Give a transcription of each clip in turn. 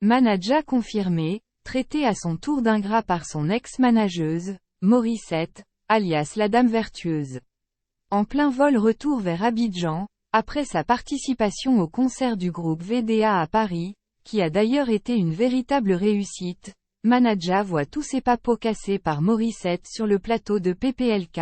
Manager confirmé, traité à son tour d'ingrat par son ex-manageuse, Morissette, alias la Dame Vertueuse. En plein vol retour vers Abidjan, après sa participation au concert du groupe VDA à Paris, qui a d'ailleurs été une véritable réussite, Manager voit tous ses papos cassés par Morissette sur le plateau de PPLK.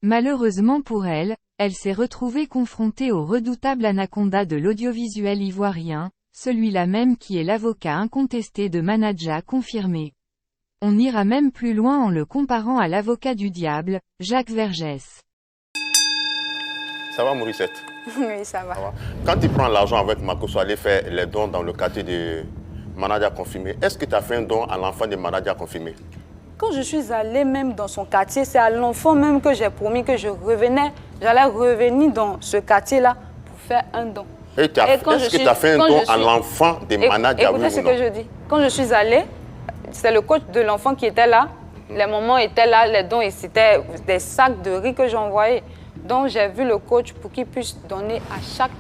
Malheureusement pour elle, elle s'est retrouvée confrontée au redoutable anaconda de l'audiovisuel ivoirien, celui-là même qui est l'avocat incontesté de Manager confirmé. On ira même plus loin en le comparant à l'avocat du diable, Jacques Vergès. Ça va, Morissette? Oui, ça va. Quand tu prends l'argent avec Makosso, aller faire les dons dans le quartier de Manager confirmé, est-ce que tu as fait un don à l'enfant de Manager confirmé? Quand je suis allée même dans son quartier, c'est à l'enfant même que j'ai promis que je revenais. J'allais revenir dans ce quartier-là pour faire un don. Est-ce que tu as fait un don à l'enfant de Manager? Écoutez ce que je dis. Quand je suis allée, c'est le coach de l'enfant qui était là. Les mamans étaient là, les dons, et c'était des sacs de riz que j'envoyais. Donc j'ai vu le coach pour qu'il puisse donner à chaque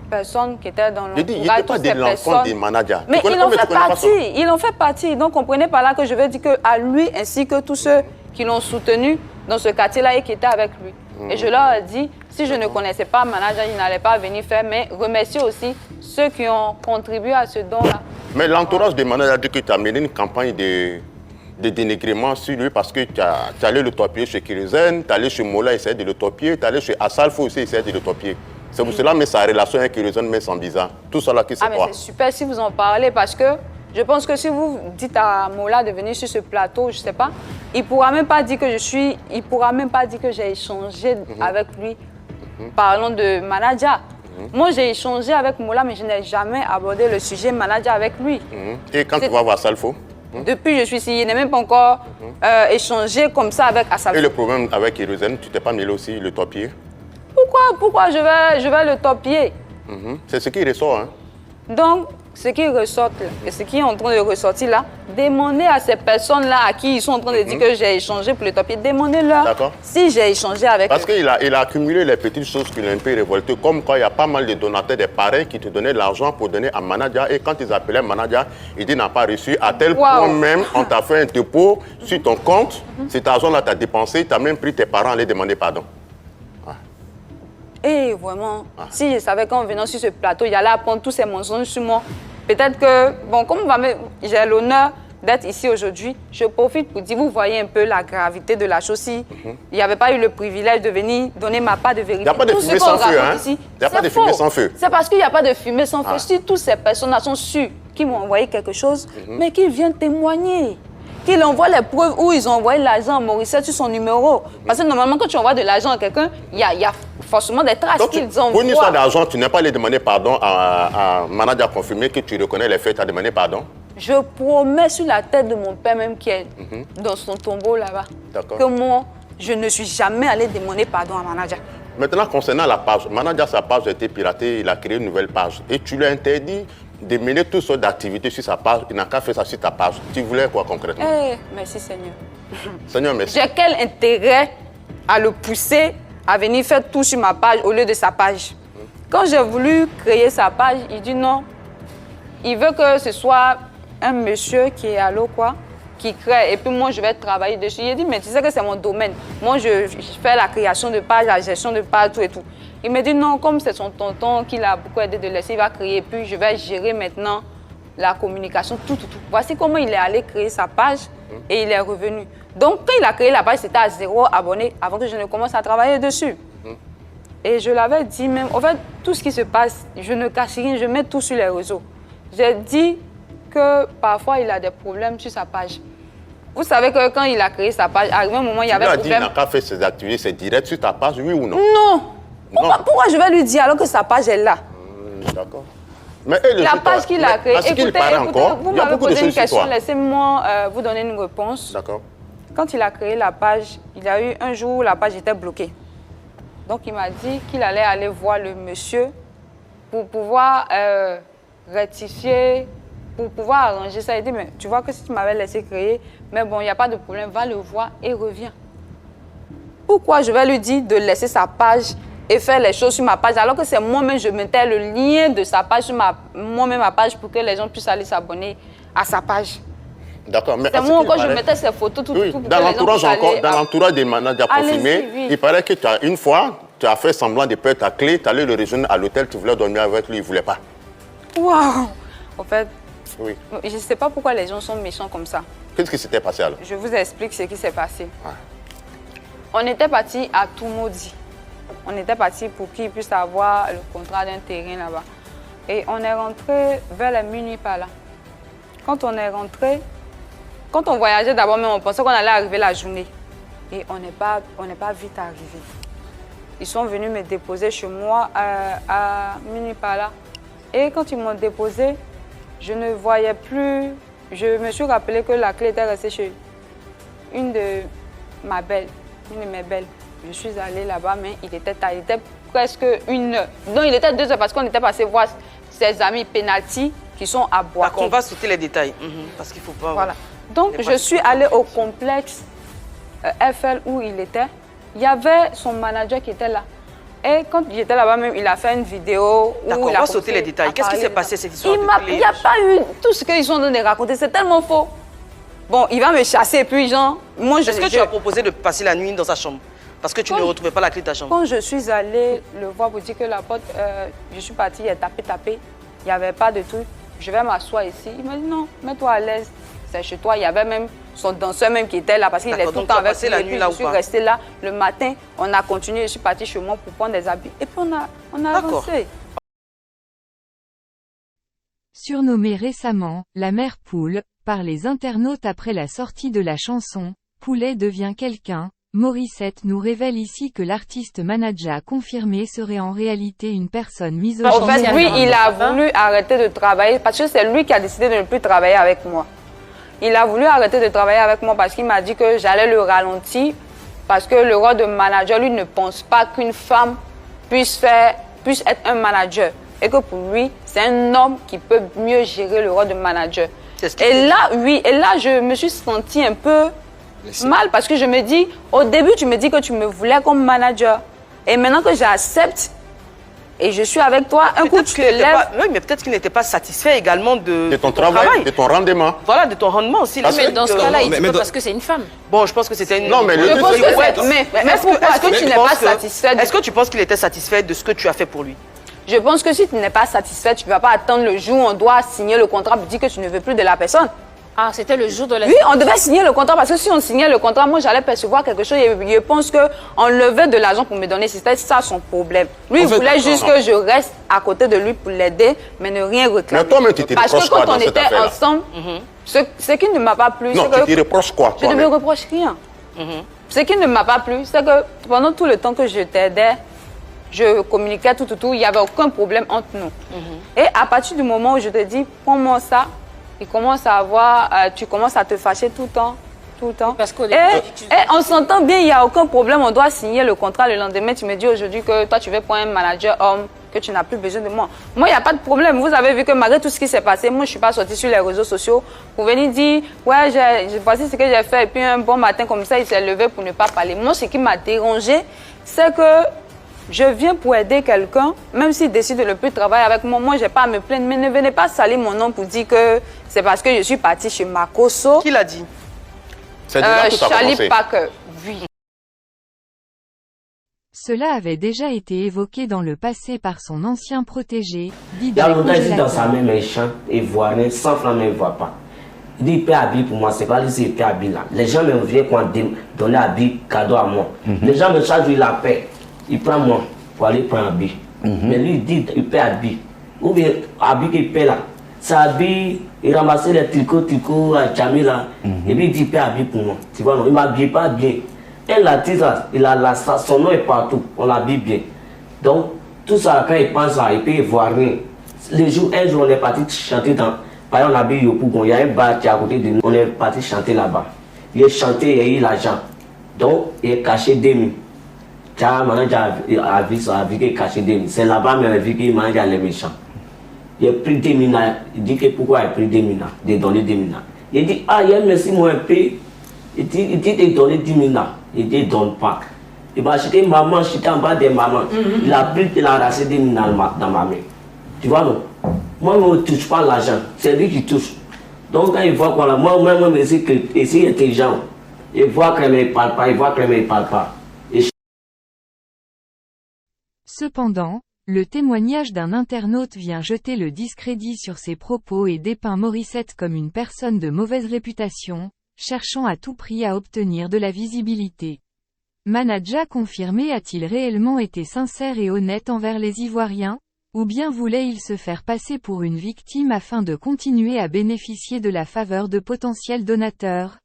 personne qui était dans l'entourage. Il n'était pas de l'enfant des managers. Mais il en fait partie, il en fait partie. Donc comprenez par là que je veux dire qu'à lui ainsi que tous ceux qui l'ont soutenu dans ce quartier-là et qui étaient avec lui. Et je leur ai dit, si je ne connaissais pas manager, il n'allait pas venir faire, mais remercier aussi ceux qui ont contribué à ce don-là. Mais l'entourage des managers a dit que tu as mené une campagne de dénigrement sur lui parce que tu es allé le torpiller chez Kérosène, tu es allé chez Mola essayer de le torpiller, tu es allé chez Assalfo aussi essayer de le torpiller. C'est pour cela que sa relation avec Kérosène met sans bizarre. Tout ça là qui se mais c'est super si vous en parlez parce que je pense que si vous dites à Mola de venir sur ce plateau, je ne sais pas, il ne pourra même pas dire que j'ai échangé avec lui. Parlons de manager. Moi, j'ai échangé avec Mola, mais je n'ai jamais abordé le sujet manager avec lui. Et quand tu vas voir Assalfo? Depuis que je suis ici, il n'est même pas encore échangé comme ça avec Assalfo. Et le problème avec Kérosène, tu t'es pas mêlé aussi le torpiller? Pourquoi je vais le torpiller? C'est ce qui ressort. Hein? Donc, ce qui ressort, et ce qui est en train de ressortir là, demandez à ces personnes-là à qui ils sont en train de dire que j'ai échangé pour le torpiller, demandez-leur si j'ai échangé avec eux. Parce qu'il a accumulé les petites choses qui l'ont un peu révolté, comme quand il y a pas mal de donateurs, des pareils qui te donnaient de l'argent pour donner à manager, et quand ils appelaient manager, il dit n'a pas reçu, à tel point même, on t'a fait un dépôt sur ton compte, cet argent-là t'as dépensé, tu as même pris tes parents à aller demander pardon. Et vraiment, si je savais qu'en venant sur ce plateau, il allait apprendre tous ces mensonges sur moi, peut-être que, bon, comme j'ai l'honneur d'être ici aujourd'hui, je profite pour dire, vous voyez un peu la gravité de la chose. Si il n'y avait pas eu le privilège de venir donner ma part de vérité. Il n'y a pas de fumée sans feu, hein? Il n'y a pas de fumée sans feu. C'est parce qu'il n'y a pas de fumée sans feu. Si toutes ces personnes-là sont sûres qu'ils m'ont envoyé quelque chose, mais qu'ils viennent témoigner. Qu'ils envoient les preuves où ils ont envoyé l'argent à Morissette sur son numéro. Parce que normalement, quand tu envoies de l'argent à quelqu'un, il y a forcément des traces qu'ils envoient. Pour une histoire d'argent, tu n'es pas allé demander pardon à un manager confirmé que tu reconnais les faits, tu as demandé pardon? Je promets sur la tête de mon père même qui est dans son tombeau là-bas, que moi, je ne suis jamais allé demander pardon à manager. Maintenant, concernant la page, manager, sa page a été piratée, il a créé une nouvelle page. Et tu lui as interdit de mener toutes sortes d'activités sur sa page. Il n'a qu'à faire ça sur ta page. Tu voulais quoi concrètement? Merci Seigneur. Seigneur, merci. J'ai quel intérêt à le pousser à venir faire tout sur ma page au lieu de sa page? Quand j'ai voulu créer sa page, il dit non. Il veut que ce soit un monsieur qui est à l'eau, qui crée. Et puis moi, je vais travailler dessus. Il dit, mais tu sais que c'est mon domaine. Moi, je fais la création de page, la gestion de page, tout et tout. Il me dit non, comme c'est son tonton qui l'a beaucoup aidé de laisser, il va créer. Puis je vais gérer maintenant la communication, tout. Voici comment il est allé créer sa page et il est revenu. Donc, quand il a créé la page, c'était à 0 abonnés avant que je ne commence à travailler dessus. Et je l'avais dit même, en fait, tout ce qui se passe, je ne cache rien, je mets tout sur les réseaux. J'ai dit que parfois, il a des problèmes sur sa page. Vous savez que quand il a créé sa page, à un moment, il y avait des problèmes. Il n'a qu'à faire ses activités, c'est direct sur ta page, oui ou non? Non. Pourquoi je vais lui dire alors que sa page est là? D'accord. Mais la page qu'il a créée, écoutez, vous m'avez posé une question, laissez-moi vous donner une réponse. D'accord. Quand il a créé la page, il y a eu un jour où la page était bloquée. Donc il m'a dit qu'il allait aller voir le monsieur pour pouvoir rectifier, pour pouvoir arranger ça. Il dit, mais tu vois que si tu m'avais laissé créer, mais bon, il n'y a pas de problème, va le voir et reviens. Pourquoi je vais lui dire de laisser sa page et faire les choses sur ma page, alors que c'est moi-même, je mettais le lien de sa page sur moi-même ma page pour que les gens puissent aller s'abonner à sa page. D'accord, mais c'est moi quand je mettais ces photos, tout, oui, tout pour dans l'entourage encore, dans l'entourage des managers confirmés, oui. Il paraît que une fois, tu as fait semblant de perdre ta clé, tu allais le rejoindre à l'hôtel, tu voulais dormir avec lui, il ne voulait pas. Waouh! En fait, oui. Je ne sais pas pourquoi les gens sont méchants comme ça. Qu'est-ce qui s'était passé alors? Je vous explique ce qui s'est passé. Ouais. On était parti à Toumaudi. On était parti pour qu'il puisse avoir le contrat d'un terrain là-bas. Et on est rentré vers la minuit par là. Quand on est rentré, quand on voyageait d'abord, mais on pensait qu'on allait arriver la journée. Et on n'est pas vite arrivé. Ils sont venus me déposer chez moi à minuit par là. Et quand ils m'ont déposé, je ne voyais plus. Je me suis rappelé que la clé était restée chez une de mes belles. Je suis allée là-bas, mais il était tard. Il était presque 1 heure. Non, il était 2 heures parce qu'on était passé voir ses amis penalty qui sont à Boaké. D'accord, on va sauter les détails. Parce qu'il ne faut pas... Voilà. Donc, je suis allée au complexe FL où il était. Il y avait son manager qui était là. Et quand j'étais là-bas même, il a fait une vidéo où d'accord, on va sauter les détails. Qu'est-ce qui s'est passé cette histoire de clé? Il n'y a pas eu tout ce qu'ils sont en train de raconter. C'est tellement faux. Bon, il va me chasser, puis genre... Est-ce que tu as proposé de passer la nuit dans sa chambre? Parce que tu ne retrouvais pas la clé de ta chambre. Quand je suis allée le voir pour dire que la porte, je suis partie, il a tapé. Il n'y avait pas de truc. Je vais m'asseoir ici. Il m'a dit non, mets-toi à l'aise. C'est chez toi. Il y avait même son danseur même qui était là parce qu'il est tout le temps avec lui. La nuit là je suis restée là. Le matin, on a continué. Je suis partie chez moi pour prendre des habits. Et puis on a avancé. Surnommée récemment la mère Poule par les internautes après la sortie de la chanson Poulet devient quelqu'un, Morissette nous révèle ici que l'artiste manager confirmé serait en réalité une personne misogyne. En fait, oui, il a voulu arrêter de travailler parce que c'est lui qui a décidé de ne plus travailler avec moi. Il a voulu arrêter de travailler avec moi parce qu'il m'a dit que j'allais le ralentir parce que le rôle de manager, lui, ne pense pas qu'une femme puisse être un manager. Et que pour lui, c'est un homme qui peut mieux gérer le rôle de manager. Et là, oui, je me suis sentie un peu mal parce que je me dis, au début, tu me dis que tu me voulais comme manager. Et maintenant que j'accepte et je suis avec toi, un coup tu te lèves. Oui, mais peut-être qu'il n'était pas satisfait également de ton travail, de ton rendement. Voilà, de ton rendement aussi. Mais dans ce cas-là, il dit parce que c'est une femme. Bon, je pense que c'était une... Non, mais mais pourquoi est-ce que tu n'es pas satisfait? Est-ce que tu penses qu'il était satisfait de ce que tu as fait pour lui? Je pense que si tu n'es pas satisfait, tu ne vas pas attendre le jour où on doit signer le contrat pour dire que tu ne veux plus de la personne. Ah, c'était le jour de la... Oui, on devait signer le contrat parce que si on signait le contrat, moi j'allais percevoir quelque chose et je pense qu'on levait de l'argent pour me donner. C'était ça son problème. Lui, il voulait juste que je reste à côté de lui pour l'aider, mais ne rien réclamer. Mais toi-même, tu te parce reproches que quand quoi on était ensemble, ce qui ne m'a pas plu, non, c'est que... tu te reproches quoi? Je ne me reproche rien. Ce qui ne m'a pas plu, c'est que pendant tout le temps que je t'aidais, je communiquais tout, il n'y avait aucun problème entre nous. Et à partir du moment où je te dis, prends-moi ça, il commence à avoir, tu commences à te fâcher tout le temps. Parce que on s'entend bien, il n'y a aucun problème, on doit signer le contrat le lendemain. Tu me dis aujourd'hui que toi, tu veux prendre un manager homme, que tu n'as plus besoin de moi. Moi, il n'y a pas de problème. Vous avez vu que malgré tout ce qui s'est passé, moi, je ne suis pas sortie sur les réseaux sociaux pour venir dire, ouais, voici ce que j'ai fait. Et puis un bon matin comme ça, il s'est levé pour ne pas parler. Moi, ce qui m'a dérangé, c'est que je viens pour aider quelqu'un, même s'il décide de ne plus travailler avec moi, moi, je n'ai pas à me plaindre. Mais ne venez pas salir mon nom pour dire que c'est parce que je suis partie chez Makoso. Qui l'a dit? Charlie Parker. Oui. Cela avait déjà été évoqué dans le passé par son ancien protégé, dit il y a longtemps, il dit dans sa main méchant et voirin, 100 francs, mais il ne voit pas. Il dit, il paie habit pour moi, c'est pas lui, il paie habit là. Les gens me viennent quand donner habit cadeau à moi. Les gens me chargent, il la paie. Il prend moi pour aller prendre habit. Mais lui, il dit, il paie habit. Ou bien, habit qu'il paie là. Ça habille, il ramasse les tricots à Jamie là. Et puis il dit, il paie habit pour moi. Tu vois, non, il ne m'habille pas bien. Et l'artiste, son nom est partout, on l'habille bien. Donc, tout ça, quand il pense à, il peut voir rien. Un jour, on est parti chanter dans. Par exemple, on habille Yopougon, il y a un bar qui est à côté de nous, on est parti chanter là-bas. Il a chanté et il a eu l'argent. Donc, il est caché 2000. Maintenant, a vu qu'il est caché 2000. C'est là-bas, mais il a vu qu'il mange les méchants. Il a pris 2000. Il dit que pourquoi il a pris 2000, de donner 2000. Il dit, ah, il y a merci, moi, un peu. Il dit de donner 10 000. Il ne donne pas. Il va acheter maman, j'étais en bas des mamans. Il a pris, il a arraché des mines dans ma main. Tu vois, non? Moi, je ne touche pas l'argent. C'est lui qui touche. Donc, quand il voit quoi là, moi-même, ici, intelligent. Il voit qu'elle ne parle pas, il voit qu'elle ne parle pas. Cependant, le témoignage d'un internaute vient jeter le discrédit sur ses propos et dépeint Morissette comme une personne de mauvaise réputation, cherchant à tout prix à obtenir de la visibilité. Manadja confirmé a-t-il réellement été sincère et honnête envers les Ivoiriens? Ou bien voulait-il se faire passer pour une victime afin de continuer à bénéficier de la faveur de potentiels donateurs?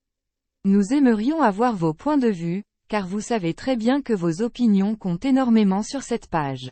Nous aimerions avoir vos points de vue, car vous savez très bien que vos opinions comptent énormément sur cette page.